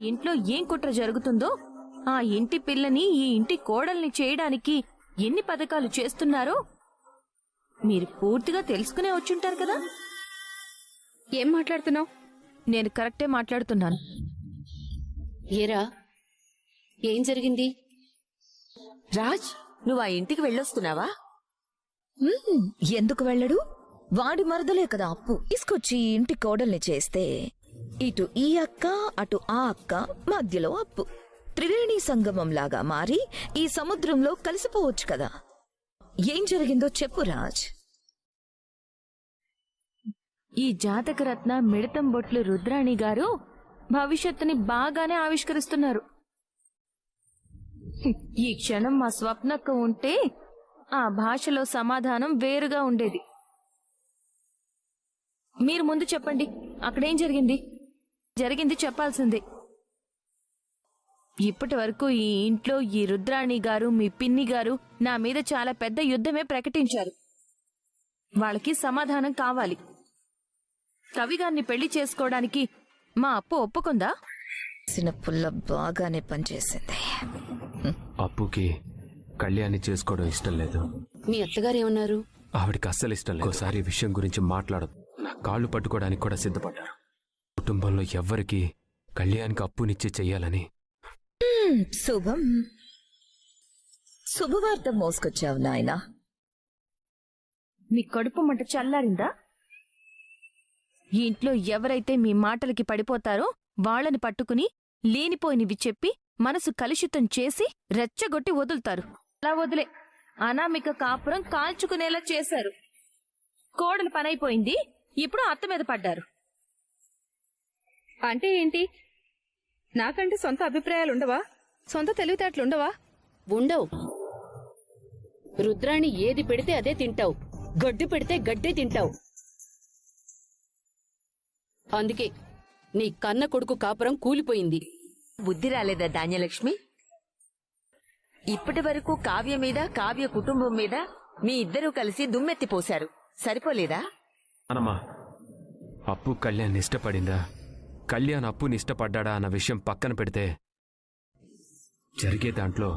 ఇంట్లో ఏం కుట్ర జరుగుతుందో, ఆ ఇంటి పిల్లని ఈ ఇంటి కోడల్ని చేయడానికి ఎన్ని పథకాలు చేస్తున్నారో మీరు పూర్తిగా తెలుసుకునే వచ్చుంటారు కదా. ఏం మాట్లాడుతున్నావు? నేను కరెక్టే మాట్లాడుతున్నాను. ఏరా, ఏం జరిగింది? రాజ్, నువ్వు ఆ ఇంటికి వెళ్ళొస్తున్నావా? ఎందుకు వెళ్ళడు? వాడి మరదలే కదా అప్పు తీసుకొచ్చి ఇంటి కోడల్ని చేస్తే ఇటు ఈ అక్క అటు ఆ అక్క మధ్యలో అప్పు త్రివేణి సంగమం లాగా మారి ఈ సముద్రంలో కలిసిపోవచ్చు కదా. ఏం జరిగిందో చెప్పు రాజ్. ఈ జాతకరత్న మిడతం బొట్లు రుద్రాణి గారు భవిష్యత్తుని బాగానే ఆవిష్కరిస్తున్నారు. ఈ క్షణం మా స్వప్నక్క ఉంటే ఆ భాషలో సమాధానం వేరుగా ఉండేది. మీరు ముందు చెప్పండి, అక్కడేం జరిగింది? జరిగింది చెప్పాల్సిందే. ఇప్పటి వరకు ఈ ఇంట్లో ఈ రుద్రాణి గారు, మీ పిన్ని గారు నా మీద చాలా పెద్ద యుద్ధమే ప్రకటించారు. వాళ్ళకి సమాధానం కావాలి. కవిగారిని పెళ్లి చేసుకోవడానికి మా అప్పు ఒప్పుకుందా? పుల్ల బాగానే పనిచేసింది. అప్పుకి కళ్యాణి చేసుకోవడం ఇష్టం లేదు. మీ అత్తగారు ఏమన్నారు? ఆవిడికి అస్సలు ఇష్టం లేదు. ఒకసారి ఈ విషయం గురించి మాట్లాడదు. నా కాళ్ళు పట్టుకోవడానికి కూడా సిద్ధపడ్డారు. కుటుంబంలో ఎవ్వరికి కళ్యాణ్కి అప్పునిచ్చి చెయ్యాలని. శుభం, శుభవార్త మోసుకొచ్చావు నాయనా. మీ కడుపు మంట చల్లారిందా? ఈ ఇంట్లో ఎవరైతే మీ మాటలకి పడిపోతారో వాళ్లని పట్టుకుని లేనిపోయినవి చెప్పి మనసు కలుషితం చేసి రెచ్చగొట్టి వదులుతారు. అలా వదిలే అనామిక కాపురం కాల్చుకునేలా చేశారు. కోడలు పనైపోయింది, ఇప్పుడు అత్త మీద పడ్డారు. అంటే ఏంటి? నాకంటే సొంత అభిప్రాయాలుండవా? సొంత తెలివితేటలుండవా? ఉండవు. రుద్రాణి ఏది పెడితే అదే తింటావు, గడ్డి పెడితే గడ్డే తింటావు. అందుకే నీ కన్న కొడుకు కాపురం కూలిపోయింది. బుద్ధి రాలేదా ధాన్యలక్ష్మి? ఇప్పటి వరకు కావ్య మీద, కావ్య కుటుంబం మీద మీ ఇద్దరూ కలిసి దుమ్మెత్తిపోశారు. సరిపోలేదా? అనమ్మా, అప్పు కళ్యాణ్ ఇష్టపడిందా, కళ్యాణ్ అప్పుని ఇష్టపడ్డా అన్న విషయం పక్కన పెడితే జరిగే దాంట్లో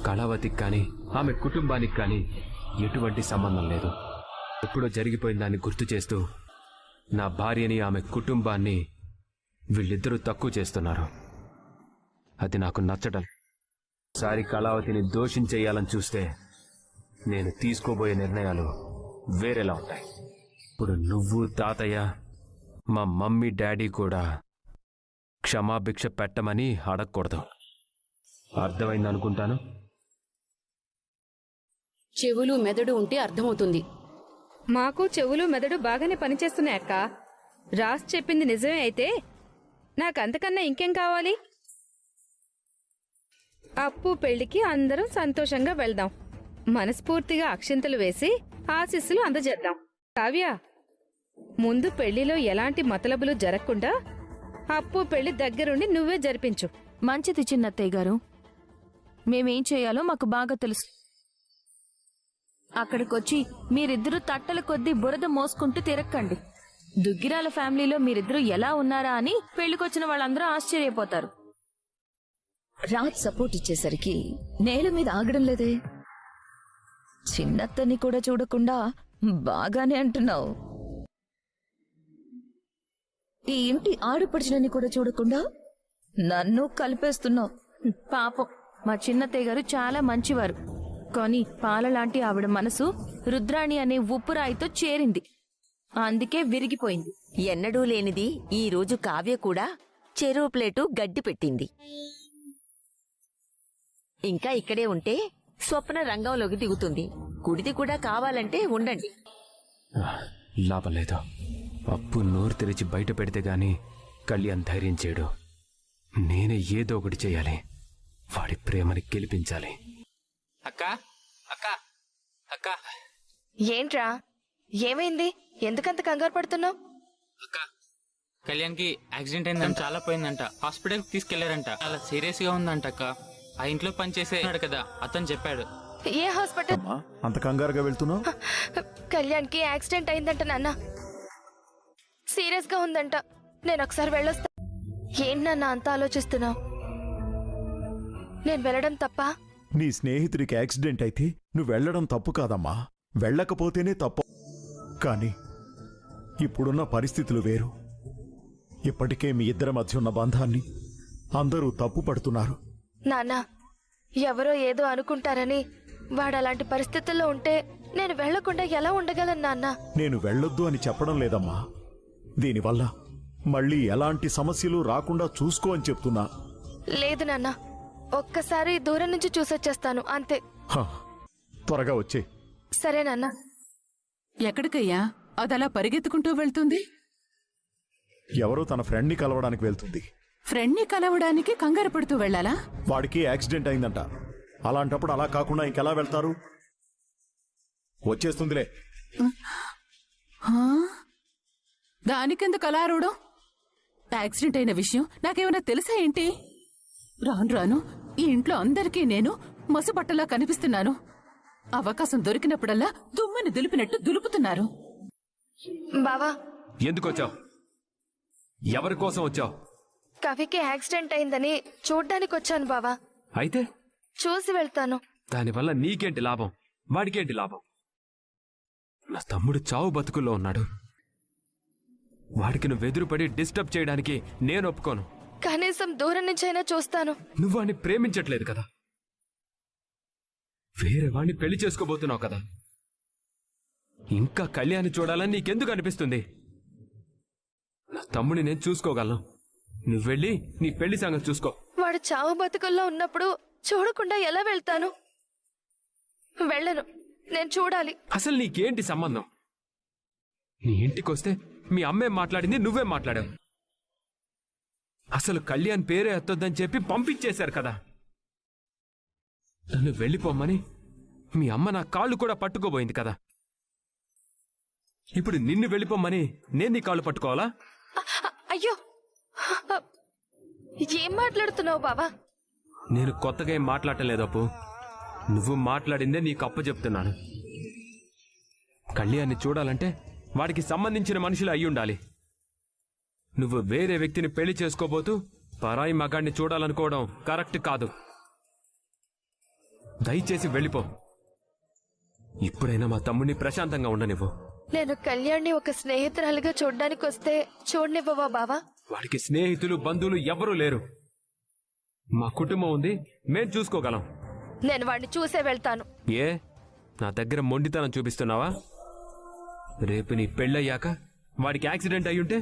కళావతికి కానీ ఆమె కుటుంబానికి కానీ ఎటువంటి సంబంధం లేదు. ఎప్పుడో జరిగిపోయిన దాన్ని గుర్తు చేస్తూ నా భార్యని, ఆమె కుటుంబాన్ని వీళ్ళిద్దరూ తక్కువ చేస్తున్నారు. అది నాకు నచ్చడం. ఒకసారి కళావతిని దోషించేయాలని చూస్తే నేను తీసుకోబోయే నిర్ణయాలు వేరేలా ఉంటాయి. ఇప్పుడు నువ్వు, తాతయ్య, మా మమ్మీ, డాడీ కూడా క్షమాభిక్ష పెట్టమని అడగకూడదు. అర్థమైందనుకుంటాను. చెవులు మెదడు ఉంటే అర్థమవుతుంది. మాకు చెవులు మెదడు బాగానే పనిచేస్తున్నాయి అక్క. రాస్ చెప్పింది నిజమే అయితే నాకంతకన్నా ఇంకేం కావాలి? అప్పు పెళ్లికి అందరం సంతోషంగా వెళ్దాం. మనస్ఫూర్తిగా అక్షింతలు వేసి ఆశీస్సులు అందజేద్దాం. కావ్య, ముందు పెళ్లిలో ఎలాంటి మతలబులు జరగకుండా అప్పు పెళ్లి దగ్గరుండి నువ్వే జరిపించు. మంచిది చిన్నత్తయ్య గారు, మేమేం చేయాలో మాకు బాగా తెలుసు. అక్కడికొచ్చి మీరిద్దరూ తట్టల కొద్దీ బురద మోసుకుంటూ తిరక్కండి. దుగ్గిరాల ఫ్యామిలీలో మీరిద్దరూ ఎలా ఉన్నారా అని పెళ్లికొచ్చిన వాళ్ళందరూ ఆశ్చర్యపోతారు. రాజ్ సపోర్ట్ ఇచ్చేసరికి నేల మీద ఆగడం లేదే. చిన్నత్తని కూడా చూడకుండా బాగానే అంటున్నావు. ఈ ఇంటి ఆడపడుచునని కూడా చూడకుండా నన్ను కలిపేస్తున్నావు. పాపం, మా చిన్నత్తయ్య గారు చాలా మంచివారు. కానీ పాలలాంటి ఆవిడ మనసు రుద్రాణి అనే ఉప్పురాయితో చేరింది. అందుకే విరిగిపోయింది. ఎన్నడూ లేనిది ఈ రోజు కావ్య కూడా చెరువు ప్లేటు గడ్డి పెట్టింది. ఇంకా ఇక్కడే ఉంటే స్వప్న రంగంలోకి దిగుతుంది. కుడిది కూడా కావాలంటే ఉండండి. లాభం లేదు. అప్పు నోరు తెరిచి బయట పెడితే గాని కళ్యాణ్ ధైర్యం చేయడు. నేనే ఏదో ఒకటి చేయాలి. వాడి ప్రేమని గెలిపించాలి. అక్కా, అక్కా, అక్కా. ఏంట్రా, ఏమైంది? ఎందుకంత కంగారు పడుతున్నావు? అక్కా, కళ్యాణ్కి యాక్సిడెంట్ అయిందంట, చాలా పోయిందంట, హాస్పిటల్కి తీసుకెళ్లారంట. చాలా సీరియస్ గా ఉందంట అక్క. ఆ ఇంట్లో పనిచేసేవాడు కదా, అతను చెప్పాడు. ఏ హాస్పిటల్? అంత కంగారుగా వెళ్తున్నావు? కళ్యాణ్కి యాక్సిడెంట్ అయిందంట నాన్న. సీరియస్ గా ఉందంట. నేను ఒకసారి వెళ్ళొస్తా. ఏంటి నాన్న అంత ఆలోచిస్తున్నావు? నేను వెళ్ళడం తప్ప? నీ స్నేహితుడికి యాక్సిడెంట్ అయితే నువ్వు వెళ్ళడం తప్పు కాదమ్మా, వెళ్ళకపోతేనే తప్పు. కానీ ఇప్పుడున్న పరిస్థితులు వేరు. ఇప్పటికే మీ ఇద్దరి మధ్య ఉన్న బంధాన్ని అందరూ తప్పు పడుతున్నారు. నాన్న, ఎవరో ఏదో అనుకుంటారని వాడు అలాంటి పరిస్థితుల్లో ఉంటే నేను వెళ్లకుండా ఎలా ఉండగలను నాన్న? నేను వెళ్ళొద్దు అని చెప్పడం లేదమ్మా, దీనివల్ల మళ్ళీ ఎలాంటి సమస్యలు రాకుండా చూసుకో అని చెప్తున్నా. లేదు నాన్న, ఒక్కసారి దూరం నుంచి చూసొచ్చేస్తాను అంతే. హ, త్వరగా వచ్చే. సరే నాన్న. ఎక్కడికయ్యా అదలా పరిగెత్తుకుంటూ వెళ్తుంది? ఎవరో తన ఫ్రెండ్ని కలవడానికి వెళ్తుంది. ఫ్రెండ్ని కలవడానికి కంగారు పడుతూ వెళ్లాలా? వాడికి యాక్సిడెంట్ అయిందంట. అలాంటప్పుడు అలా కాకుండా ఇంకెలా వెళ్తారు? వచ్చేస్తుందిలే. దానికెందుకు అలా అరవడం? యాక్సిడెంట్ అయిన విషయం నాకేమైనా తెలుసా ఏంటి? రాను రాను ఈ ఇంట్లో అందరికీ నేను మసుబట్టలా కనిపిస్తున్నాను. అవకాశం దొరికినప్పుడల్లా దుమ్మని దులిపినట్టు దులుపుతున్నారు. బావా, ఎందుకొచ్చావు? ఎవరి కోసం వచ్చావు? కవికి యాక్సిడెంట్ అయిందని చూడ్డానికి వచ్చాను బావా. అయితే చూసి వెళ్తాను. దానివల్ల నీకేంటి లాభం? వాడికేంటి లాభం? నా తమ్ముడు చావు బతుకుల్లో ఉన్నాడు. వాడికి నువ్వు ఎదురుపడి డిస్టర్బ్ చేయడానికి నేను ఒప్పుకోను. కనీసం దూరం నుంచైనా చూస్తాను. నువ్వు వాడిని ప్రేమించట్లేదు కదా, వేరే వాడిని పెళ్లి చేసుకోబోతున్నావు కదా. ఇంకా కళ్యాణి చూడాలని నీకెందుకు అనిపిస్తుంది? నా తమ్ముడిని నేను చూసుకోగలను. నువ్వు వెళ్ళి నీ పెళ్లి సంగతి చూసుకో. వాడు చావు బతుకుల్లో ఉన్నప్పుడు చూడకుండా ఎలా వెళ్తాను? వెళ్ళను, నేను చూడాలి. అసలు నీకేంటి సంబంధం? నీ ఇంటికొస్తే మీ అమ్మే మాట్లాడింది, నువ్వే మాట్లాడావు. అసలు కళ్యాణ్ పేరే ఎత్తొద్దని చెప్పి పంపించేశారు కదా. నన్ను వెళ్ళిపోమ్మని మీ అమ్మ నా కాళ్ళు కూడా పట్టుకోబోయింది కదా. ఇప్పుడు నిన్ను వెళ్ళిపోమ్మని నేను నీ కాళ్ళు పట్టుకోవాలా? అయ్యో, ఏం మాట్లాడుతున్నావు బావా? నేను కొత్తగా ఏం మాట్లాడటం లేదు అప్పు. నువ్వు మాట్లాడిందే నీకు అప్పు చెప్తున్నాను. కళ్యాణ్ని చూడాలంటే వాడికి సంబంధించిన మనుషులు అయి ఉండాలి. నువ్వు వేరే వ్యక్తిని పెళ్లి చేసుకోబోతూ పరాయి మగాడిని చూడాలనుకోవడం కరెక్ట్ కాదు. దయచేసి వెళ్ళిపో. ఇప్పుడైనా మా తమ్ముడిని ప్రశాంతంగా ఉండనివ్వు. నేను కళ్యాణ్ని ఒక స్నేహితురాలిగా చూడ్డానికి వస్తే చూడనివ్వవా బావా? వాడికి స్నేహితులు బంధువులు ఎవ్వరూ లేరు. మా కుటుంబం ఉంది, మేం చూసుకోగలం. నేను వాడిని చూసే వెళ్తాను. ఏ, నా దగ్గర మొండితనం చూపిస్తున్నావా? రేపు నీ పెళ్ళయ్యాక వాడికి యాక్సిడెంట్ అయ్యుంటే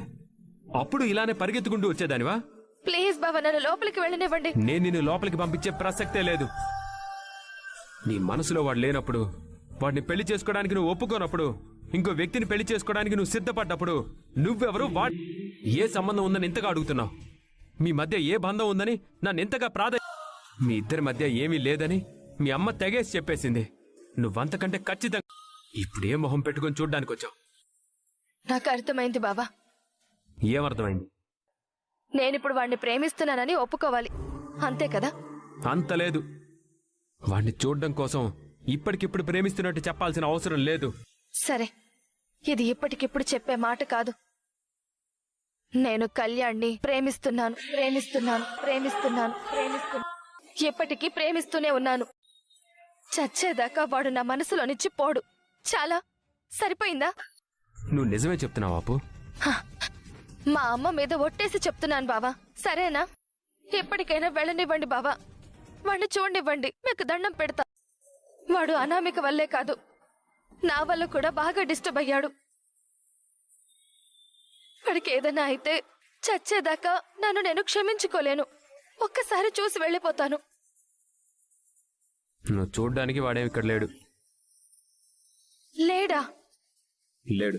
అప్పుడు ఇలానే పరిగెత్తుకుంటూ వచ్చేదానివా? ప్లీజ్ బావా, నన్ను లోపలికి వెళ్ళనివ్వండి. నేను నిన్ను లోపలికి పంపించే ప్రసక్తే లేదు. నీ మనసులో వాడు లేనప్పుడు, వాడిని పెళ్లి చేసుకోవడానికి నువ్వు ఒప్పుకోనప్పుడు, ఇంకో వ్యక్తిని పెళ్లి చేసుకోవడానికి నువ్వు సిద్ధపడ్డప్పుడు నువ్వెవరు? వాడి ఏ సంబంధం ఉందని ఇంతగా అడుగుతున్నావు? మీ మధ్య ఏ బంధం ఉందని నన్ను ఎంతగా మీ ఇద్దరి మధ్య ఏమీ లేదని మీ అమ్మ తెగేసి చెప్పేసింది. నువ్వంతకంటే ఖచ్చితంగా ఇప్పుడు ఏ మొహం పెట్టుకుని చూడ్డానికి వచ్చావు? నాకు అర్థమైంది బావా. ఏమర్థమైంది? నేనిప్పుడు వాడిని ప్రేమిస్తున్నానని ఒప్పుకోవాలి, అంతే కదా? అంత లేదు. వాడిని చూడ్డం కోసం ఇప్పటికిప్పుడు ప్రేమిస్తున్నట్టు చెప్పాల్సిన అవసరం లేదు. సరే, ఇది ఇప్పటికిప్పుడు చెప్పే మాట కాదు. నేను కళ్యాణ్ని ప్రేమిస్తున్నాను, ప్రేమిస్తున్నాను, ప్రేమిస్తున్నాను, ప్రేమిస్తున్నాను. ఎప్పటికీ ప్రేమిస్తూనే ఉన్నాను. చచ్చేదాకా వాడు నా మనసులో నుంచి పోడు. చాలా సరిపోయిందా? నువ్వు నిజమే చెప్తున్నావా అప్పు? మా అమ్మ మీద ఒట్టేసి చెప్తున్నాను బావా. సరేనా? ఎప్పటికైనా వెళ్ళనివ్వండి బావా. వాడిని చూడనివ్వండి, మీకు దండం పెడతా. వాడు అనామిక వల్లే కాదు, నా వల్ల కూడా బాగా డిస్టర్బ్ అయ్యాడు. వాడికి ఏదైనా అయితే చచ్చేదాకా నన్ను నేను క్షమించుకోలేను. ఒక్కసారి చూసి వెళ్ళిపోతాను. నువ్వు చూడ్డానికి వాడేమి ఇక్కడ లేడు. లేడా? లేడు.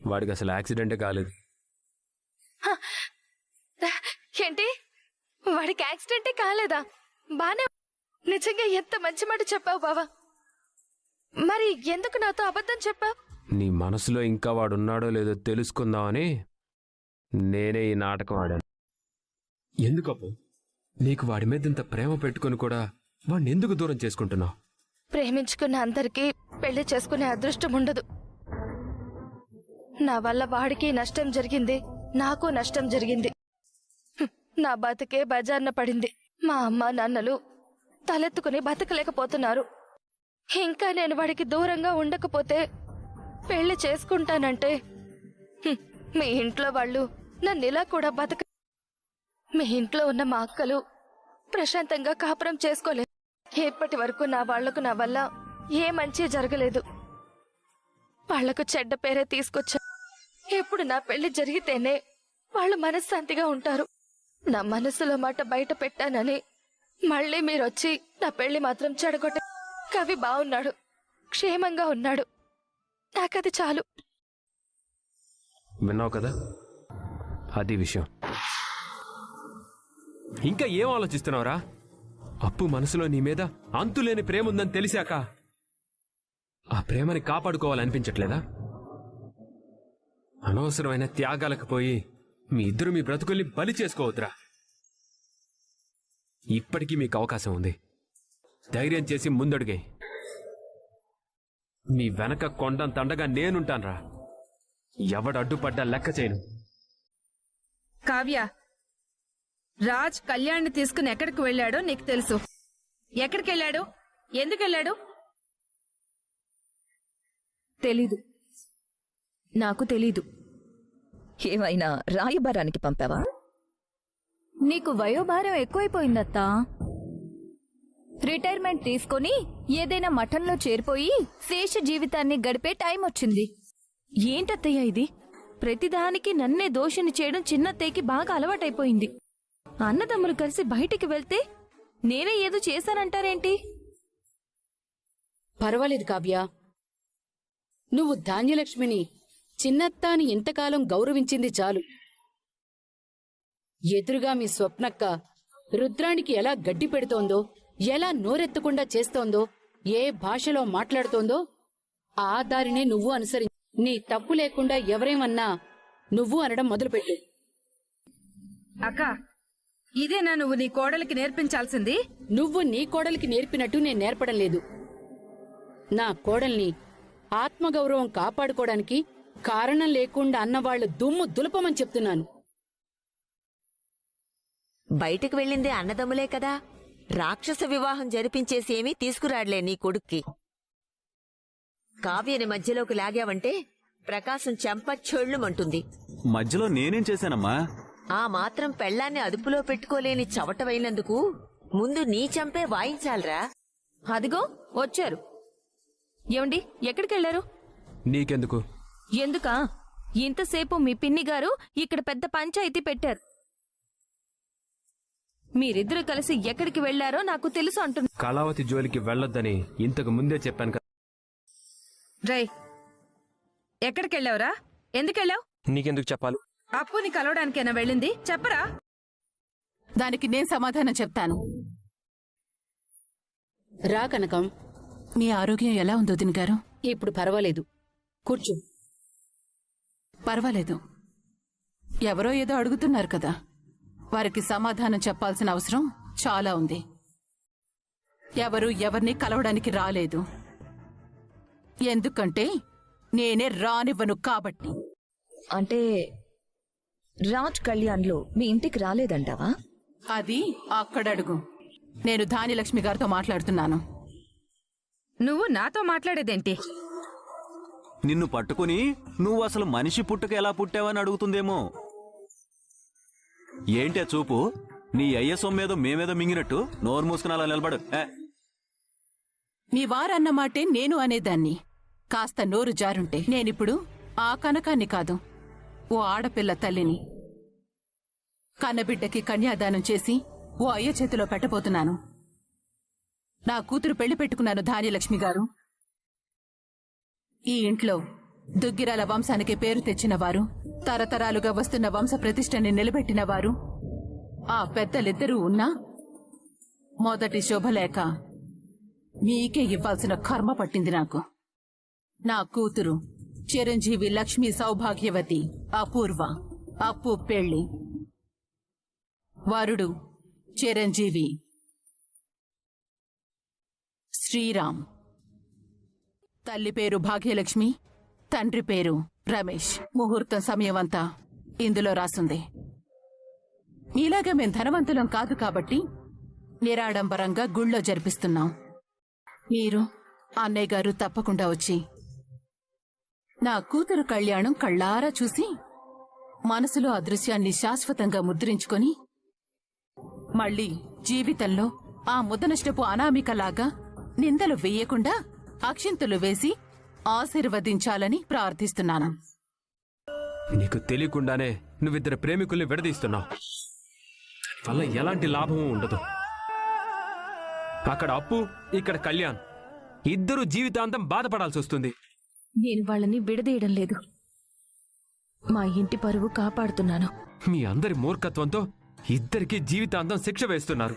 వాడికి అసలు యాక్సిడెంటే కాలేదు. ఏంటి? వాడికి యాక్సిడెంటే కాలేదా? బానే. నిజంగా ఎంత మంచి మాట చెప్పావు బావా. మరి ఎందుకు నాతో అబద్ధం చెప్పావు? నీ మనసులో ఇంకా వాడున్నాడో లేదో తెలుసుకుందామని నేనే ఈ నాటకం ఆడాను. ఎందుకప్పు నీకు వాడి మీద ఇంత ప్రేమ పెట్టుకుని కూడా వాడిని ఎందుకు దూరం చేసుకుంటున్నావు? ప్రేమించుకున్న అందరికీ పెళ్లి చేసుకునే అదృష్టం ఉండదు. నా వల్ల వాడికి నష్టం జరిగింది, నాకు నష్టం జరిగింది. నా బతికే బజార్న పడింది. మా అమ్మ నాన్నలు తలెత్తుకుని బతకలేకపోతున్నారు. ఇంకా నేను వాడికి దూరంగా ఉండకపోతే పెళ్లి చేసుకుంటానంటే మీ ఇంట్లో వాళ్ళు నన్ను ఇలా కూడా మీ ఇంట్లో ఉన్న మా అక్కలు ప్రశాంతంగా కాపురం చేసుకోలేదు. ఇప్పటి వరకు నా వాళ్లకు నా వల్ల ఏ మంచి జరగలేదు. వాళ్లకు చెడ్డ పేరే తీసుకొచ్చా. ఎప్పుడు నా పెళ్లి జరిగితేనే వాళ్ళు మనశ్శాంతిగా ఉంటారు. నా మనసులో మాట బయట పెట్టానని మళ్ళీ మీరొచ్చి నా పెళ్లి మాత్రం చెడగొట్ట. కవి బాగున్నాడు, క్షేమంగా ఉన్నాడు, నాకది చాలు. విన్నావు కదా, అది విషయం. ఇంకా ఏం ఆలోచిస్తున్నావురా? అప్పు మనసులో నీ మీద అంతులేని ప్రేమ ఉందని తెలిసాక ఆ ప్రేమని కాపాడుకోవాలనిపించట్లేదా? అనవసరమైన త్యాగాలకు పోయి మీ ఇద్దరు మీ బ్రతుకుల్ని బలి చేసుకోవద్దురా. ఇప్పటికీ మీకు అవకాశం ఉంది. ధైర్యం చేసి ముందడుగే. మీ వెనక కొండంతండగా నేనుంటాన్రా. ఎవడు అడ్డుపడ్డా లెక్క చేయను. కావ్య, రాజ్ కళ్యాణ్ని తీసుకుని ఎక్కడికి వెళ్ళాడో నీకు తెలుసు. ఎక్కడికి వెళ్ళాడు? ఎందుకు వెళ్ళాడు? తెలీదు. నాకు తెలీదు. ఏమైనా రాయబారానికి పంపావా? నీకు వయోభారం ఎక్కువైపోయిందత్తా. రిటైర్మెంట్ తీసుకొని ఏదైనా మఠంలో చేరిపోయి శేష జీవితాన్ని గడిపే టైం వచ్చింది. ఏంటత్తయ్య ఇది? ప్రతిదానికి నన్నే దోషిని చేయడం చిన్నత్తయ్యకి బాగా అలవాటైపోయింది. అన్నదమ్ములు కలిసి బయటికి వెళ్తే నేనే ఏదో చేశానంటారేంటి? పర్వాలేదు కావ్య. నువ్వు ధాన్యలక్ష్మిని చిన్నత్త అని ఇంతకాలం గౌరవించింది చాలు. ఎదురుగా మీ స్వప్నక్క రుద్రానికి ఎలా గడ్డి పెడుతోందో, ఎలా నోరెత్తకుండా చేస్తోందో, ఏ భాషలో మాట్లాడుతోందో ఆ దారినే నువ్వు అనుసరి. నీ తప్పు లేకుండా ఎవరేమన్నా నువ్వు అనడం మొదలుపెట్టు. అక్క, ఇదేనా నువ్వు నీ కోడలికి నేర్పించాల్సింది? నువ్వు నీ కోడలికి నేర్పినట్టు నేను నేర్పడం లేదు. నా కోడల్ని ఆత్మగౌరవం కాపాడుకోవడానికి కారణం లేకుండా అన్నవాళ్లు దుమ్ము దులపమని చెప్తున్నాను. బయటకు వెళ్ళిందే అన్నదమ్ములే కదా. రాక్షస వివాహం జరిపించేసి ఏమీ తీసుకురాడలే నీ కొడుక్కి. కావ్యని మధ్యలోకి లాగావంటే ప్రకాశం చెంపచ్చోళ్లుమంటుంది. మధ్యలో నేనేం చేశానమ్మా? ఆ మాత్రం పెళ్లాన్ని అదుపులో పెట్టుకోలేని చవటవైనందుకు ముందు నీ చంపే వాయించాలరా. అదిగో వచ్చారు. ఏమండి, ఎక్కడికెళ్లారు? నీకెందుకు? ఎందుకా? ఇంతసేపు మీ పిన్ని గారు ఇక్కడ పెద్ద పంచాయతీ పెట్టారు. మీరిద్దరూ కలిసి ఎక్కడికి వెళ్లారో నాకు తెలుసు అంటున్నా. కళావతి జోలికి వెళ్లొద్దని ఇంతకు ముందే చెప్పాను కదా. రై, ఎక్కడికెళ్ళావురా? ఎందుకెళ్ళావు? నీకెందుకు చెప్పాలి? అప్పుని కలవడానికైనా వెళ్ళింది, చెప్పరా? దానికి నేను సమాధానం చెప్తాను. రా కనకం. మీ ఆరోగ్యం ఎలా ఉందో వదిన గారు? ఇప్పుడు పర్వాలేదు, కూర్చో. పర్వాలేదు. ఎవరో ఏదో అడుగుతున్నారు కదా, వారికి సమాధానం చెప్పాల్సిన అవసరం చాలా ఉంది. ఎవరు ఎవరిని కలవడానికి రాలేదు, ఎందుకంటే నేనే రానివ్వను కాబట్టి. అంటే రాజ్ కళ్యాణ్లో మీ ఇంటికి రాలేదంటావా? అది అక్కడడుగు. నేను ధాన్యలక్ష్మి గారితో మాట్లాడుతున్నాను. నువ్వు నాతో మాట్లాడేదేంటి? నిన్ను పట్టుకుని నువ్వు అసలు మనిషి పుట్టుక ఎలా పుట్టావని అడుగుతుందేమో. ఏంటే చూపు? నీ అయ్య సొమ్మేదో మేమేదో మింగినట్టు నోరు మూసుకుని అలా నిలబడు. మీ వారన్న మాటే నేను అనేదాన్ని. కాస్త నోరు జారుంటే నేనిప్పుడు ఆ కనకాన్ని కాదు, ఓ ఆడపిల్ల తల్లిని. కన్నబిడ్డకి కన్యాదానం చేసి ఓ అయ్య చేతిలో పెట్టబోతున్నాను. నా కూతురు పెళ్లి పెట్టుకున్నాను ధాన్యలక్ష్మి గారు. ఈ ఇంట్లో దుగ్గిరాల వంశానికి పేరు తెచ్చినవారు, తరతరాలుగా వస్తున్న వంశ ప్రతిష్టని నిలబెట్టినవారు ఆ పెద్దలిద్దరూ ఉన్నా మొదటి శుభలేఖ మీకే ఇవ్వాల్సిన కర్మ పట్టింది నాకు. నా కూతురు చిరంజీవి లక్ష్మీ సౌభాగ్యవతి అపూర్వ అప్పు పెళ్లి. వరుడు చిరంజీవి శ్రీరామ్. తల్లి పేరు భాగ్యలక్ష్మి, తండ్రి పేరు రమేష్. ముహూర్తం సమయమంతా ఇందులో రాసుంది. మీలాగా మేం ధనవంతులం కాదు కాబట్టి నిరాడంబరంగా గుళ్ళో జరిపిస్తున్నాం. మీరు అన్నయ్య గారు తప్పకుండా వచ్చి నా కూతురు కళ్యాణం కళ్ళారా చూసి మనసులో ఆ దృశ్యాన్ని శాశ్వతంగా ముద్రించుకొని మళ్ళీ జీవితంలో ఆ ముదనష్టపు అనామికలాగా నిందలు వేయకుండా అక్షింతలు వేసి ఆశీర్వదించాలని ప్రార్థిస్తున్నాను. నీకు తెలియకుండానే నువ్విద్దరు ప్రేమికుల్ని విడదీస్తున్నావు. వల్ల ఎలాంటి లాభమూ ఉండదు. అక్కడ అప్పు, ఇక్కడ కళ్యాణ్, ఇద్దరు జీవితాంతం బాధపడాల్సి వస్తుంది. నేను వాళ్ళని విడదీయడం లేదు. మా ఇంటి పరువు కాపాడుతున్నాను. మీ అందరి మూర్ఖత్వంతో ఇద్దరికీ జీవితాంతం శిక్ష వేస్తున్నారు.